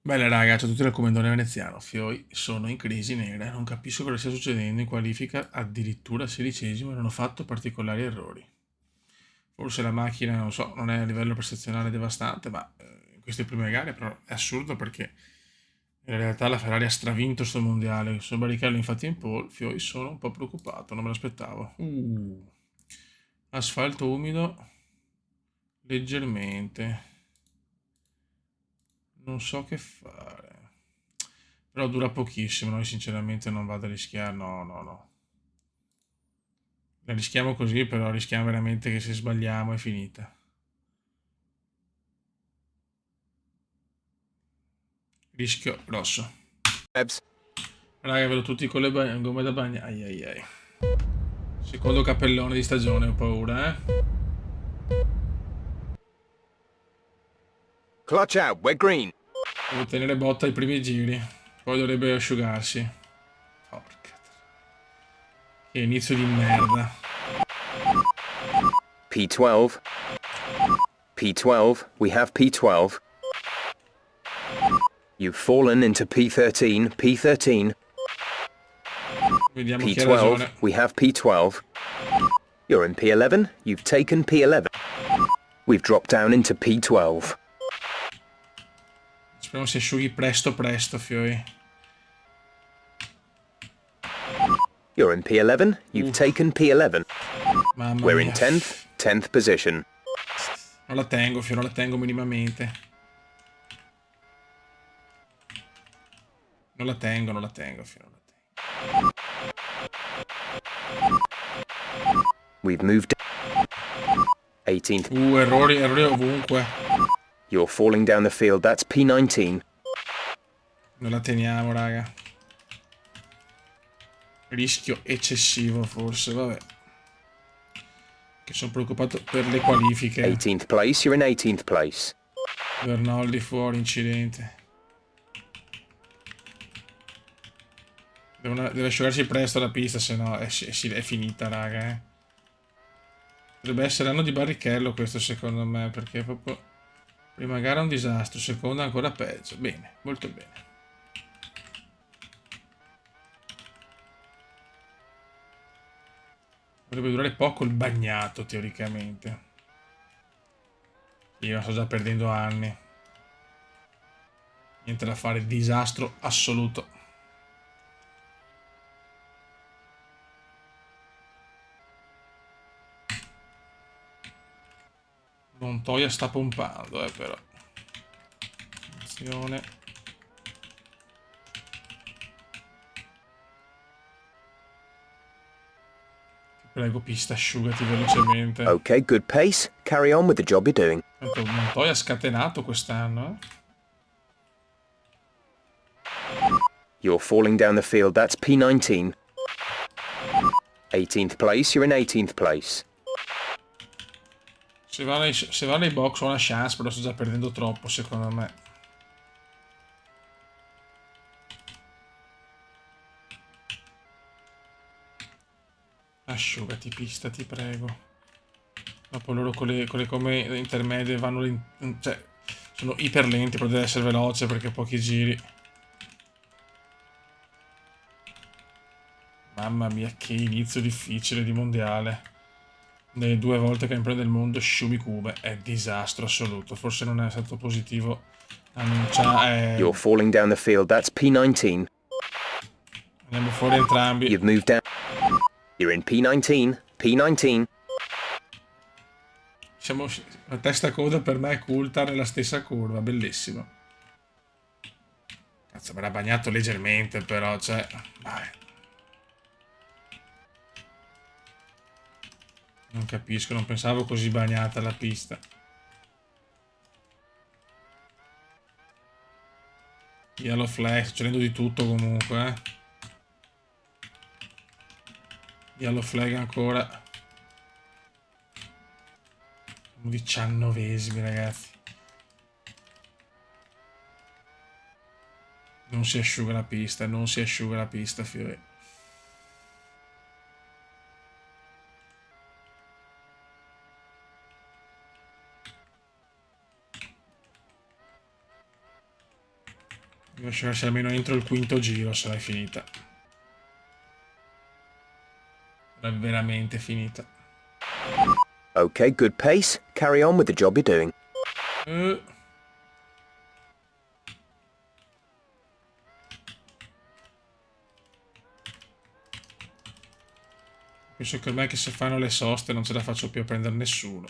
Bene raga, ciao a tutti dal Commendone Veneziano. Fioi sono in crisi nera, non capisco cosa stia succedendo in qualifica, addirittura 16esimo e non ho fatto particolari errori. Forse la macchina, non so, non è a livello prestazionale devastante, ma in queste prime gare però è assurdo perché in realtà la Ferrari ha stravinto sto mondiale. Sul Barrichello infatti in pole, Fioi sono un po' preoccupato, non me l'aspettavo. Asfalto umido, leggermente. Non so che fare. Però dura pochissimo, noi sinceramente non vado a rischiare, no, no, no. La rischiamo così, però rischiamo veramente che se sbagliamo è finita. Rischio grosso. Rebs. Raga, vedo tutti con le gomme da bagno. Ai ai ai. Secondo cappellone di stagione, ho paura, eh. Clutch out, we're green. Devo tenere botta ai primi giri. Poi dovrebbe asciugarsi. Porca. Che inizio di merda. P12. P12, we have P12. You've fallen into P13, P13. Vediamo chi ha P12, ragione. we have P12. You're in P11, you've taken P11. We've dropped down into P12. Speriamo si asciughi presto presto, Fioi. You're in P11, you've taken P11. Mamma We're in mia. 10th, 10th position. Non la tengo, Fioi, non la tengo minimamente. Non la tengo, non la tengo, Fioi, non la tengo. We've moved 18th. Errori, errori ovunque. You're falling down the field, that's P19. Non la teniamo, raga. Rischio eccessivo, forse, vabbè. Che sono preoccupato per le qualifiche. 18th place, you're in 18th place. Bernoldi fuori, incidente. Deve asciugarsi presto la pista, se no è finita, raga, eh. Dovrebbe essere anno di Barrichello questo, secondo me, perché è proprio... Prima gara un disastro, seconda ancora peggio. Bene, molto bene. Dovrebbe durare poco il bagnato, teoricamente. Io sto già perdendo anni. Niente da fare, disastro assoluto. Montoya sta pompando, però. Attenzione. Ti prego, pista, asciugati velocemente. Okay, good pace. Carry on with the job you're doing. Tanto Montoya ha scatenato quest'anno, eh. You're falling down the field, that's P19. 18th place, you're in 18th place. Se va nei box ho una chance, però sto già perdendo troppo, secondo me. Asciugati, pista, ti prego. Dopo loro con le gomme intermedie vanno... cioè, sono iper lenti, però deve essere veloce perché pochi giri. Mamma mia, che inizio difficile di mondiale. Nelle 2 volte campione del mondo, Shumi Kube è disastro assoluto. Forse non è stato positivo annunciare. You're falling down the field, that's P19. Andiamo fuori entrambi. You've moved down. You're in P19, P19. Siamo la testa a coda per me è Coulthard nella stessa curva, bellissimo. Cazzo, me l'ha bagnato leggermente, però, cioè... Vai. Non capisco, non pensavo così bagnata la pista. Yellow flag, succedendo di tutto comunque, eh. Yellow flag ancora. Siamo 19esimi, ragazzi. Non si asciuga la pista, non si asciuga la pista, Fiore. Devo lasciarsi almeno entro il quinto giro se l'hai finita. È veramente finita. Okay, good pace. Carry on with the job you're doing. Penso che ormai che se fanno le soste non ce la faccio più a prendere nessuno.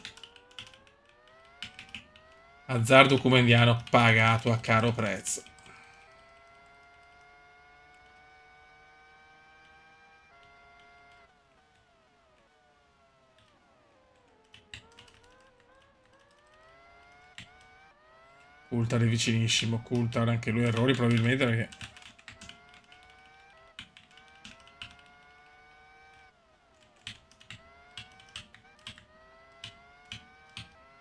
Azzardo cumendiano pagato a caro prezzo. Coulthard è vicinissimo. Coulthard anche lui errori probabilmente perché...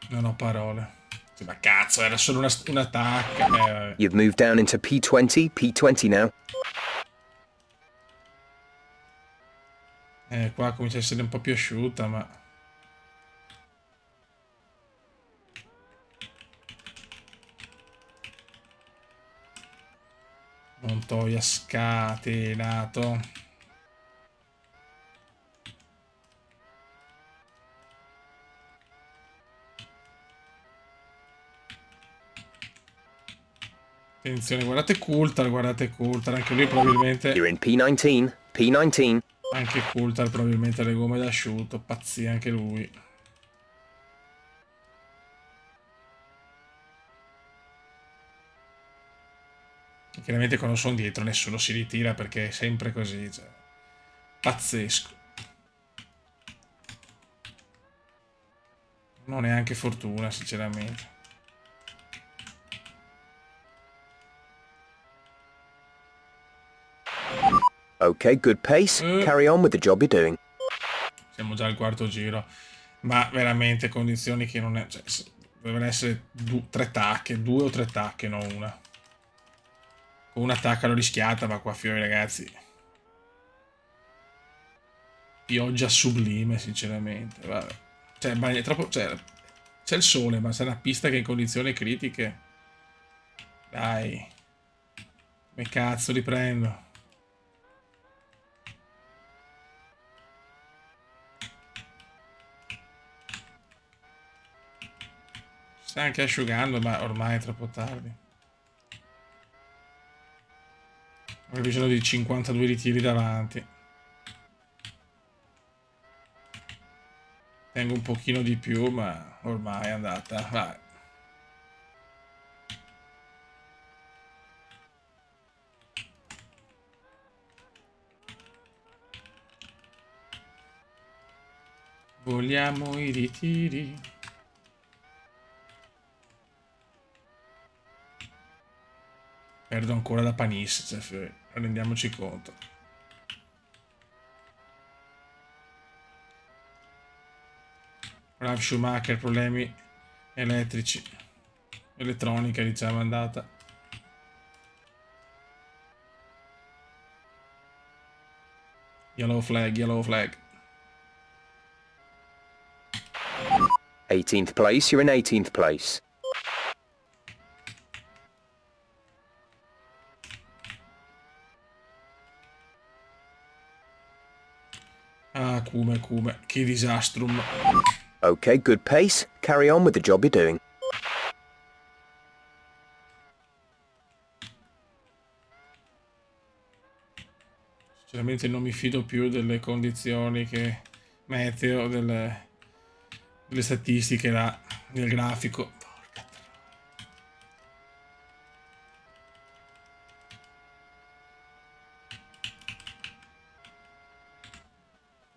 Non ho parole. Sì, ma cazzo, era solo una tacca. Vabbè. You've moved down into P20, P20 now. Qua comincia a essere un po' più asciutta, ma... Montoya scatenato. Attenzione, guardate Coulthard, anche lui probabilmente... You're in P19, P19. Anche Coulthard probabilmente ha le gomme d'asciutto, pazzia anche lui. E chiaramente quando sono dietro nessuno si ritira perché è sempre così, cioè... Pazzesco. Non è anche fortuna, sinceramente. Okay, good pace. Carry on with the job you're doing. Siamo già al quarto giro. Ma veramente condizioni che non è... Cioè, devono essere tre tacche, due o tre tacche, non una. Con una tacca l'ho rischiata, ma qua fiori ragazzi. Pioggia sublime, sinceramente. Vabbè. Cioè, è troppo... Cioè, c'è il sole, ma c'è una pista che è in condizioni critiche. Dai. Come cazzo li prendo? Sta anche asciugando, ma ormai è troppo tardi. Avrei bisogno di 52 ritiri davanti. Tengo un pochino di più, ma ormai è andata. Vai. Vogliamo i ritiri. Perdo ancora da Panis, cioè, rendiamoci conto. Ralf Schumacher, problemi elettrici. Elettronica, diciamo, è andata. Yellow flag, yellow flag. 18th place, you're in 18th place. Ah, Cume, che disastrum. Okay, good pace. Carry on with the job you're doing. Sinceramente non mi fido più delle condizioni che meteo, delle statistiche là, del grafico. Porca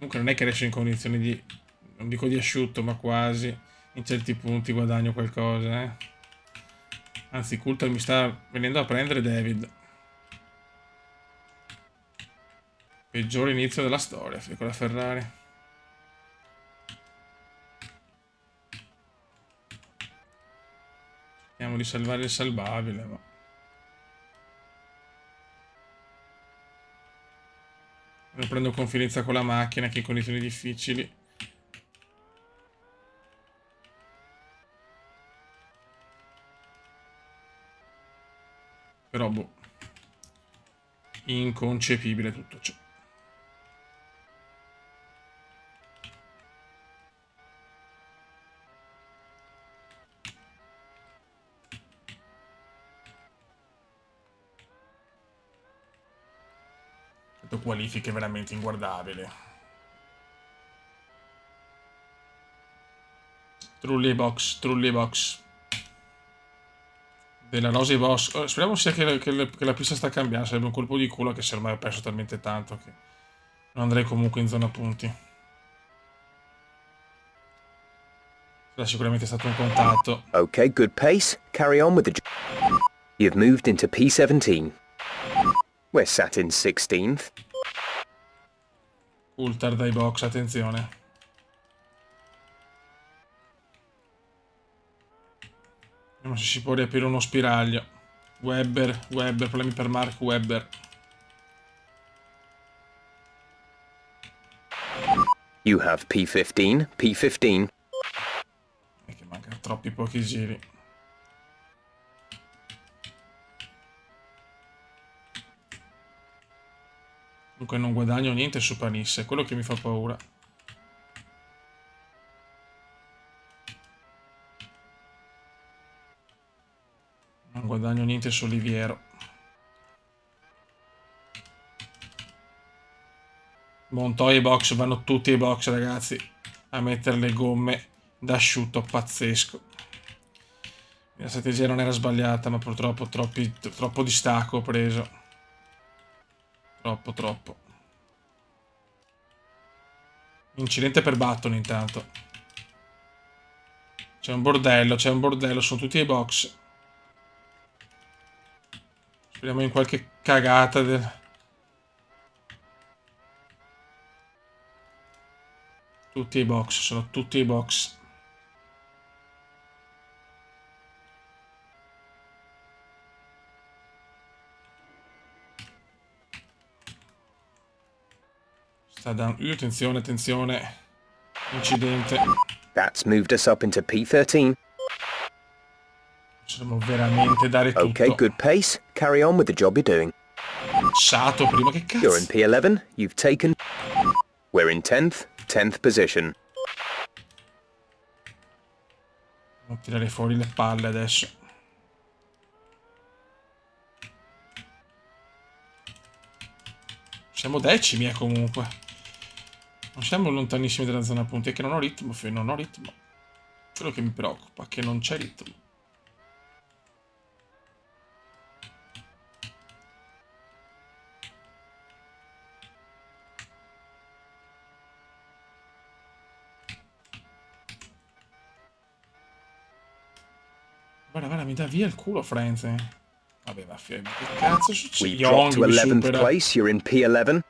Comunque non è che adesso in condizioni di, non dico di asciutto, ma quasi, in certi punti guadagno qualcosa, eh. Anzi, Coulthard mi sta venendo a prendere David. Peggiore inizio della storia con la Ferrari. Cerchiamo di salvare il salvabile, ma... Non prendo confidenza con la macchina che è in condizioni difficili. Però, boh. Inconcepibile tutto ciò. Qualifiche veramente inguardabili. Trulli box, trulli box. Della Rosy Boss. Speriamo sia che la pista sta cambiando. Sarebbe un colpo di culo, che se ormai ho perso talmente tanto che non andrei comunque in zona punti. Sarà sicuramente stato un contatto. Okay, good pace. Carry on with the... You've moved into P17. We're sat in 16th. Coulthard dai box, attenzione. Vediamo se si può riaprire uno spiraglio. Webber, problemi per Mark Webber. You have P15, P15. È che mancano troppi pochi giri. Comunque non guadagno niente su Panisse, è quello che mi fa paura. Non guadagno niente su Oliviero. Montoya e box, vanno tutti ai box, ragazzi. A mettere le gomme d'asciutto, pazzesco. La strategia non era sbagliata, ma purtroppo troppo distacco ho preso. Troppo. Incidente per Button intanto. C'è un bordello, sono tutti ai box. Speriamo in qualche cagata del... Tutti ai box, sono tutti ai box. Sta da... attenzione. Incidente. That's moved us up into P13. Possiamo veramente dare tutto. Okay, good pace. Carry on with the job you're doing. Sato prima, che cazzo? You're in P11. You've taken... We're in 10th position. Devo tirare fuori le palle adesso. Siamo decimi, comunque. Non siamo lontanissimi dalla zona punti. È che non ho ritmo, non ho ritmo. Quello che mi preoccupa, che non c'è ritmo. Guarda, mi dà via il culo, Frenzy. Vabbè, va, che cazzo succede? We've dropped to Young mi 11th supera. place. You're in P11.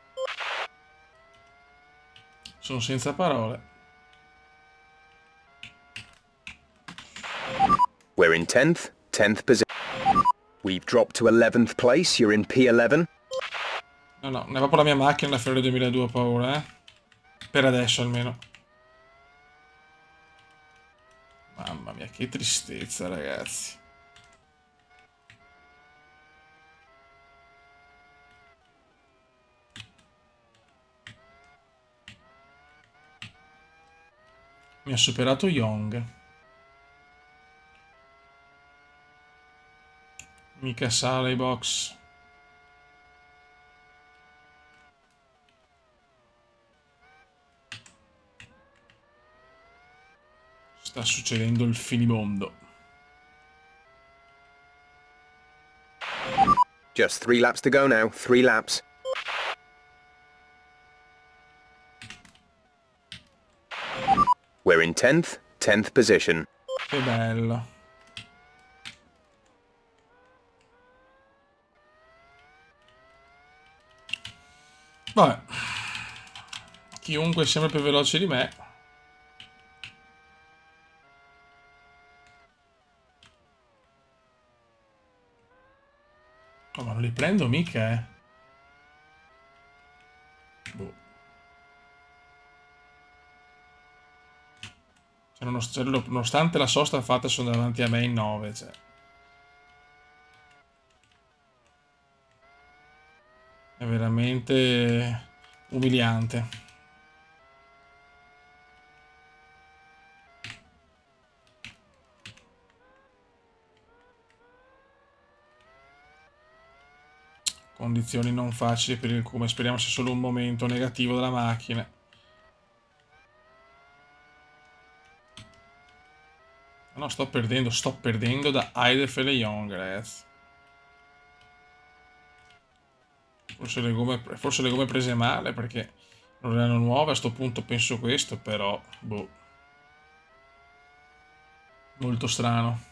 Sono senza parole. We're in 10th position. We've dropped to 11th place. You're in P11. No, ne va per la mia macchina la Ferrari 2002, ho paura, eh. Per adesso almeno. Mamma mia, che tristezza, ragazzi. Mi ha superato Young. Mica sale ai box. Sta succedendo il finimondo. Just 3 laps to go now. 3 laps. We're in 10th position. Che bello. Vabbè. Chiunque sembra più veloce di me. Oh, ma non li prendo mica, Boh. Cioè, nonostante la sosta fatta sono davanti a me in 9, cioè. È veramente umiliante. Condizioni non facili per il Cume. Speriamo sia solo un momento negativo della macchina. No, sto perdendo da Eidefeld e Young, ragazzi. Forse le gomme prese male perché non erano nuove, a sto punto penso questo, però boh. Molto strano.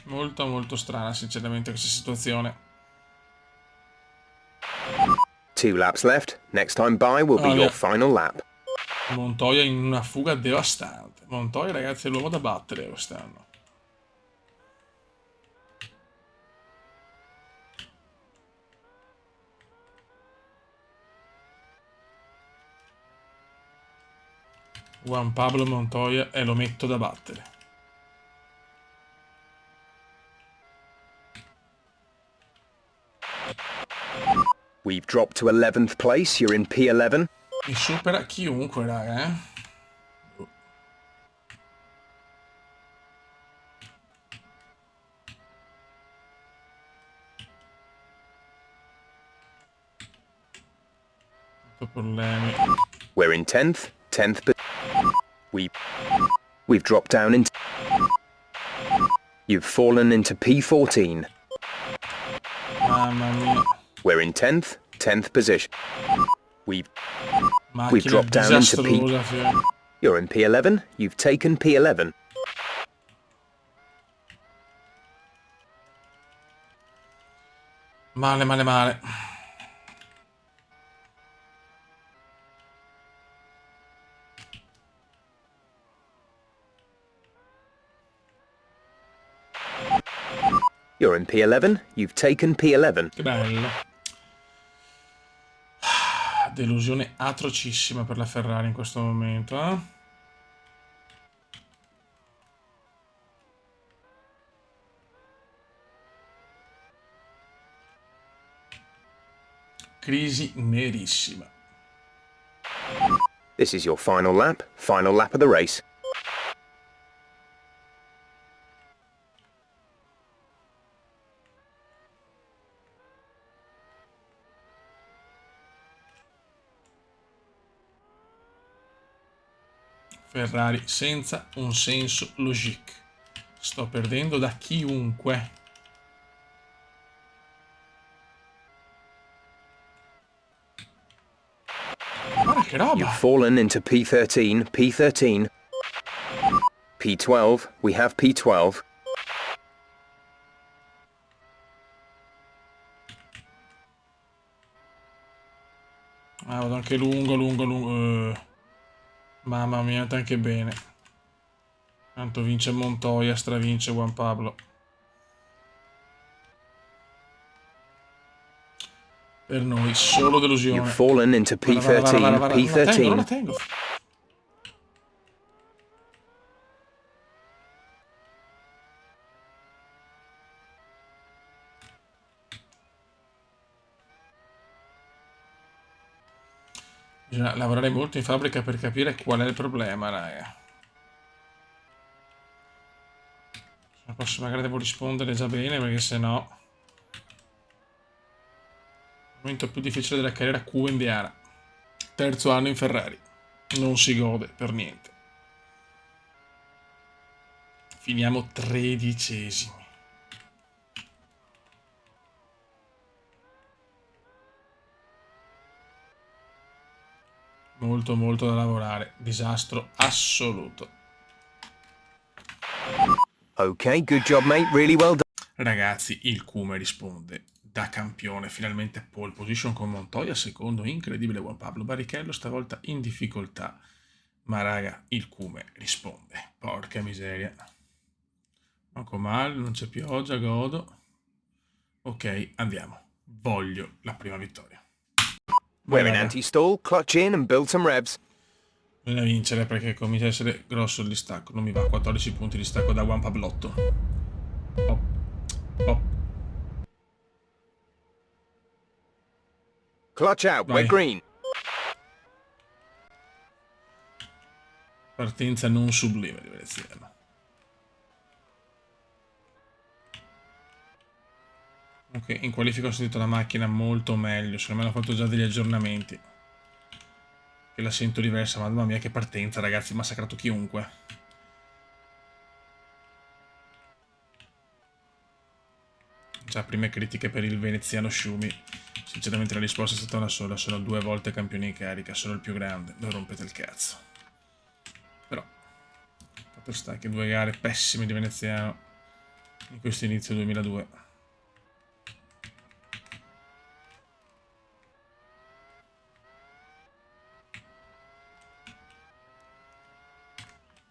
Molto strana sinceramente questa situazione. 2 laps left. Next time by will be Ah, your via. final lap. Montoya in una fuga devastante. Montoya, ragazzi, è l'uomo da battere quest'anno. Juan Pablo Montoya è l'ometto da battere. We've dropped to 11th place. You're in P11. Mi supera chiunque, raga, eh. Problemi. We're in 10th. 10th. We've dropped down into... You've fallen into P14. Mamma mia. We're in 10th. 10th position. We've Macchina dropped down into P... disastrosa, figlio. You're in P11. You've taken P11. Male. You're in P11. You've taken P11. Che bello. Delusione atrocissima per la Ferrari in questo momento, eh? Crisi nerissima. This is your final lap of the race. Ferrari senza un senso logique. Sto perdendo da chiunque. Guarda che roba! You've fallen into P13. P13. P12. We have P12. Ah, vado anche lungo. Mamma mia, anche bene. Tanto vince Montoya, stravince Juan Pablo. Per noi solo delusione. You've fallen into P13. Non la P13. tengo. Bisogna lavorare molto in fabbrica per capire qual è il problema, raga. La prossima gara devo rispondere già bene perché sennò... Il momento più difficile della carriera Q-Indiana. Terzo anno in Ferrari. Non si gode per niente. Finiamo 13esimi. Molto da lavorare. Disastro assoluto. Okay, good job, mate. Really well done. Ragazzi, il Cume risponde da campione, finalmente pole position con Montoya, secondo incredibile Juan Pablo Barrichello, stavolta in difficoltà. Ma raga, il Cume risponde, porca miseria. Manco male, non c'è pioggia, godo. Ok, andiamo. Voglio la prima vittoria. Vai, We're in raga. anti-stall. Clutch in and build some revs. Bisogna vincere perché comincia a essere grosso il distacco. Non mi va, 14 punti di distacco da Juan Pablotto. Pop, pop, Clutch out, we're vai. green. Partenza non sublime di Veneziano. Ok, in qualifica ho sentito la macchina molto meglio. Secondo me hanno fatto già degli aggiornamenti. Che la sento diversa. Mamma mia, che partenza, ragazzi. Massacrato chiunque. Già, prime critiche per il veneziano Schumi. Sinceramente la risposta è stata una sola. Sono 2 volte campione in carica. Sono il più grande. Non rompete il cazzo. Però, fatto sta che 2 gare pessime di veneziano in questo inizio 2002.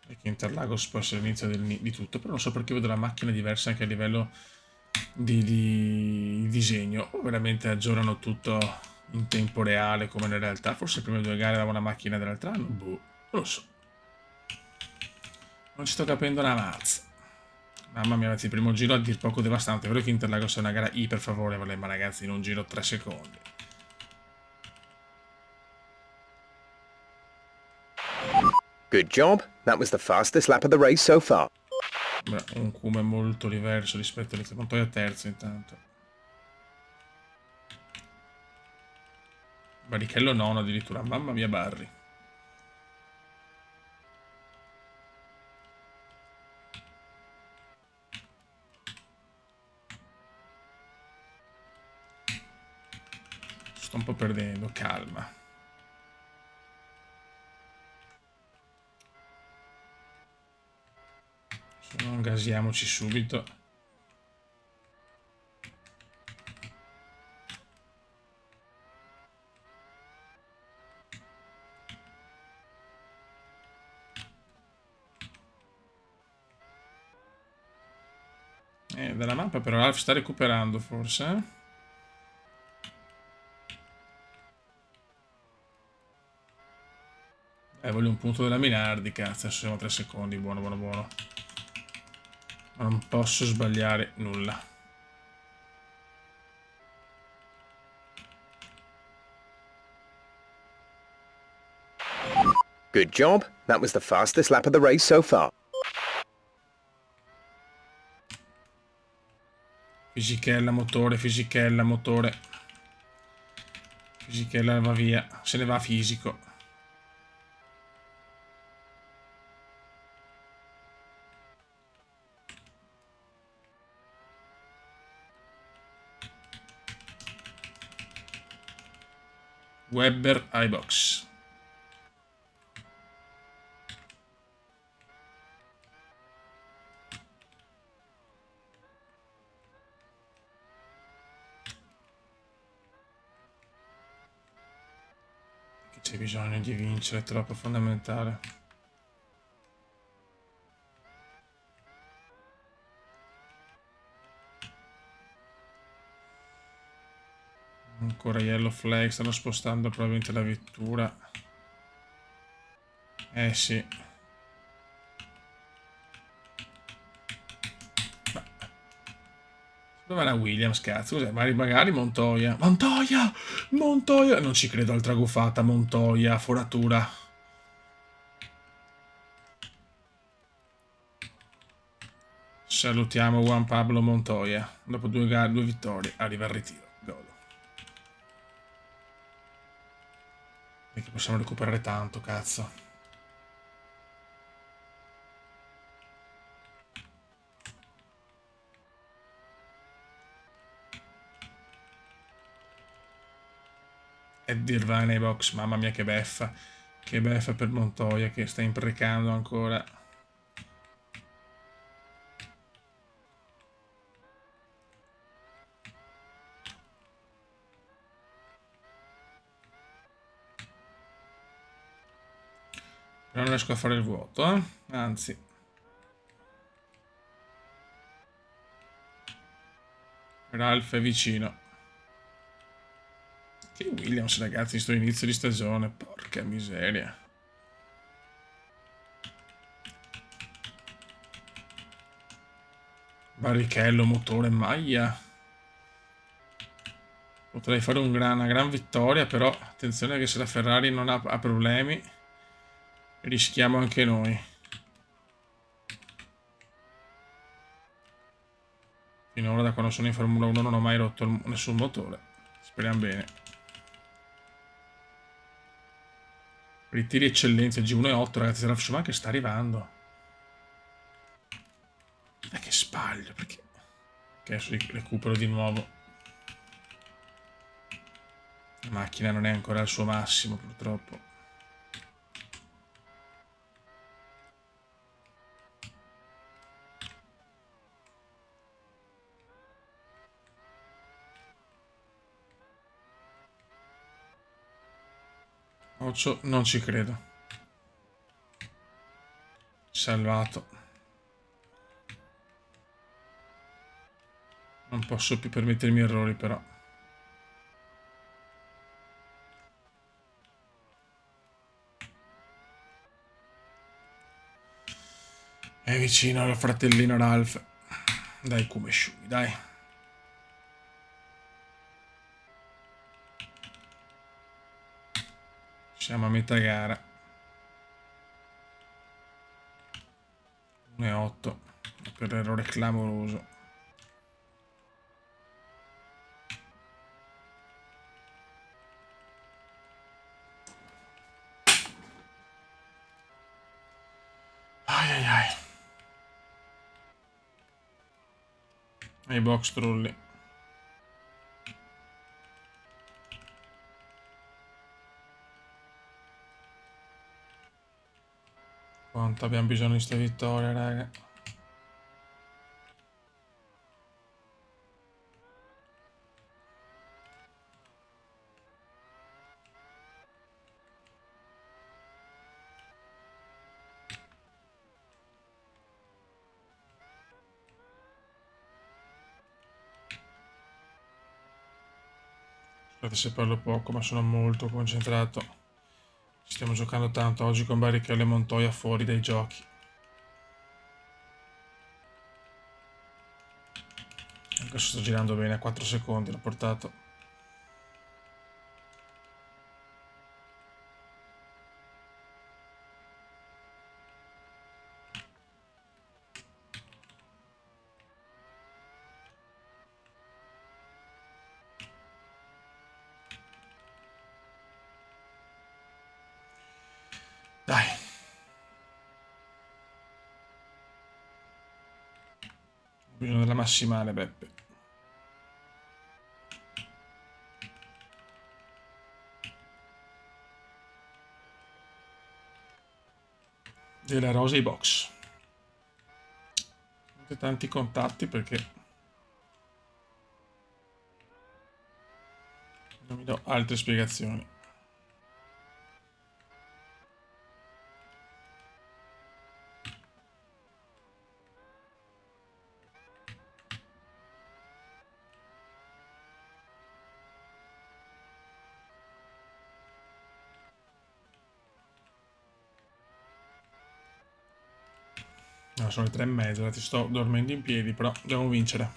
E che Interlagos può essere l'inizio di tutto. Però non so perché vedo la macchina diversa anche a livello di disegno. O veramente aggiornano tutto in tempo reale come nella realtà. Forse le prime 2 gare aveva una macchina dell'altro anno. Boh, non lo so. Non ci sto capendo una mazza. Mamma mia, ragazzi, il primo giro a dir poco devastante. È vero che Interlagos è una gara iper favorevole, ma ragazzi, in un giro 3 secondi. Good job. That was the fastest lap of the race so far. Beh, un Cume molto diverso rispetto all'inizio. Montoya terzo intanto. Barrichello nono addirittura. Mamma mia, Barri. Sto un po' perdendo, calma. Se non gasiamoci subito. Dalla mappa però Alf sta recuperando forse. Voglio un punto della Minardi, cazzo, adesso siamo a 3 secondi, buono, buono, buono. Ma non posso sbagliare nulla. Good job. That was the fastest lap of the race so far. Fisichella, motore, fisichella, motore. Fisichella va via, se ne va fisico. Webber, iBox. Che c'è bisogno di vincere, è troppo fondamentale. Ancora yellow flag, stanno spostando probabilmente la vettura. Sì. Dove era Williams, cazzo? Cos'è? Magari Montoya. Montoya! Montoya! Non ci credo, altra gufata. Montoya, foratura. Salutiamo Juan Pablo Montoya. Dopo 2 gare, 2 vittorie, arriva il ritiro. Gol. Perché possiamo recuperare tanto, cazzo. Eddie Irvine nei box, mamma mia che beffa. Che beffa per Montoya che sta imprecando ancora. Però non riesco a fare il vuoto, eh? Anzi. Ralph è vicino. Che Williams, ragazzi, in sto inizio di stagione. Porca miseria. Barrichello, motore, maglia. Potrei fare una gran vittoria, però attenzione che se la Ferrari non ha problemi, rischiamo anche noi. Finora da quando sono in Formula 1 non ho mai rotto nessun motore. Speriamo bene. Ritiri eccellenza, G1.8, ragazzi, Ralf Schumacher sta arrivando. Dai che sbaglio, perché? Ok, adesso recupero di nuovo. La macchina non è ancora al suo massimo, purtroppo. Occhio, non ci credo. Salvato. Non posso più permettermi errori, però. È vicino al fratellino Ralph. Dai, come Shumi, dai. Siamo a metà gara. 1.8 per errore clamoroso. Ai ai ai. E i box trulli. Quanto abbiamo bisogno di sta vittoria, raga. Scusate se parlo poco, ma sono molto concentrato. Stiamo giocando tanto oggi con Barrichello e Montoya fuori dai giochi. Anche se sto girando bene, a 4 secondi l'ho portato. Dai. Ho bisogno della massimale, Beppe. Della rosa ai box. Avete tanti contatti perché non mi do altre spiegazioni. No, sono le 3:30, ti sto dormendo in piedi, però dobbiamo vincere.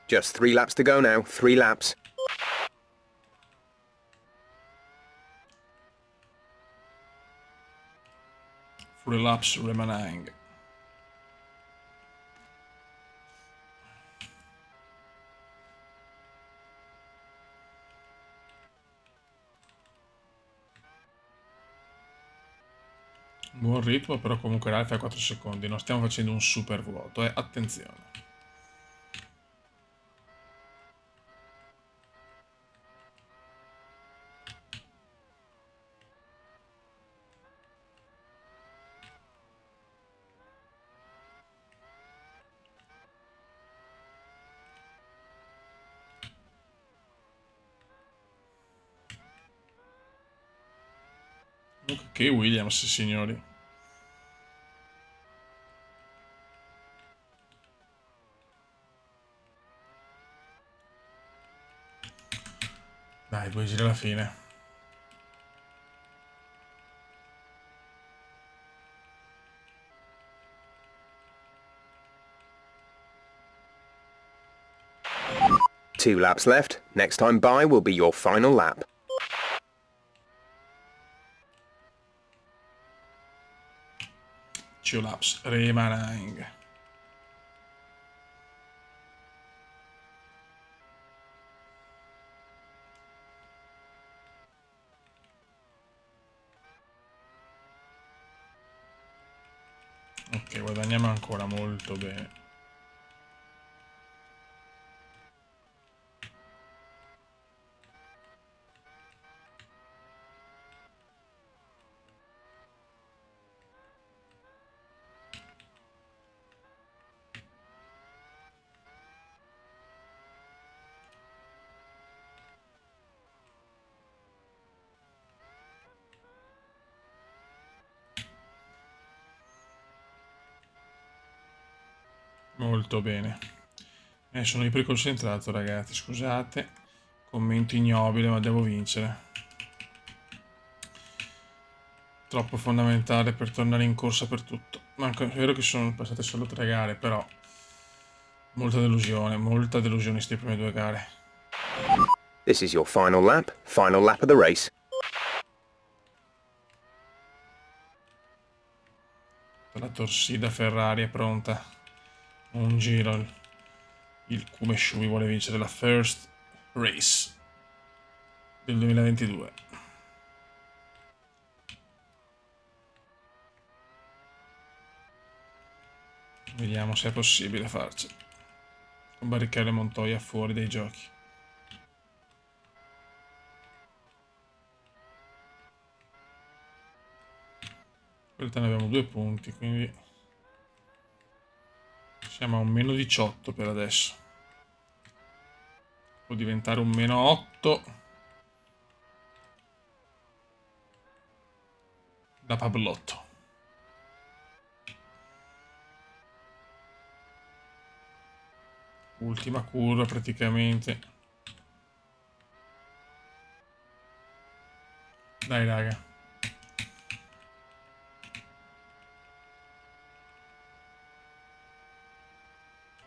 Just 3 laps to go now. 3 laps. Free laps remaining. Buon ritmo, però comunque Ralph a 4 secondi. Non stiamo facendo un super vuoto, attenzione. Comunque che Williams, signori. Dai, 2 giri alla fine. Two laps left. Next time by will be your final lap. Two laps remaining. Ok, guadagniamo ancora molto bene. Molto bene. Sono iperconcentrato, ragazzi, scusate. Commento ignobile, ma devo vincere. Troppo fondamentale per tornare in corsa per tutto. Ma è vero che sono passate solo 3 gare, però molta delusione in queste prime 2 gare. This is your final lap of the race. La torsida Ferrari è pronta. Un giro. Il Kumeshu vuole vincere la first race del 2022. Vediamo se è possibile farci. Con Barrichello e Montoya fuori dai giochi. In realtà ne abbiamo 2 punti, quindi siamo a un meno 18 per adesso. Può diventare un meno 8 da Pablotto. Ultima curva praticamente. Dai raga.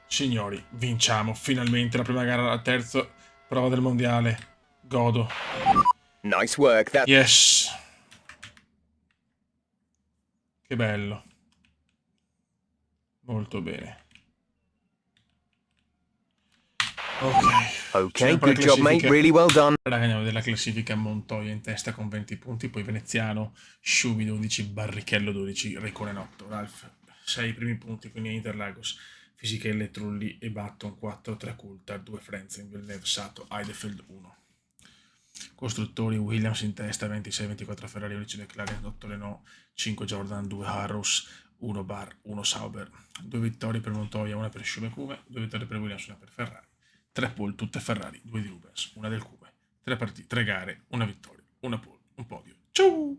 Signori, vinciamo finalmente la prima gara, la terza prova del mondiale. Godo. Nice work. That Yes. Che bello. Molto bene. Ok. okay, good job, mate. Really well done. Raga, della classifica Montoya in testa con 20 punti, poi Veneziano, Sciubi 12, Barrichello 12, Räikkönen 8, Ralf 6 primi punti, quindi Interlagos, Fisichella, Trulli e Button 4, 3 Coulthard, 2 Frentzen, Villeneuve, Sato, Heidfeld 1. Costruttori Williams in testa 26, 24 Ferrari, 11 Leclerc, 8 Renault, 5 Jordan, 2 Harrows, 1 Bar, 1 Sauber, 2 vittorie per Montoya, 1 per Schumacher, 2 vittorie per Williams, 1 per Ferrari, 3 pole, tutte Ferrari, 2 di Rubens, 1 del Cube, 3 partite, 3 gare, 1 vittoria, 1 pole, un podio. Ciao!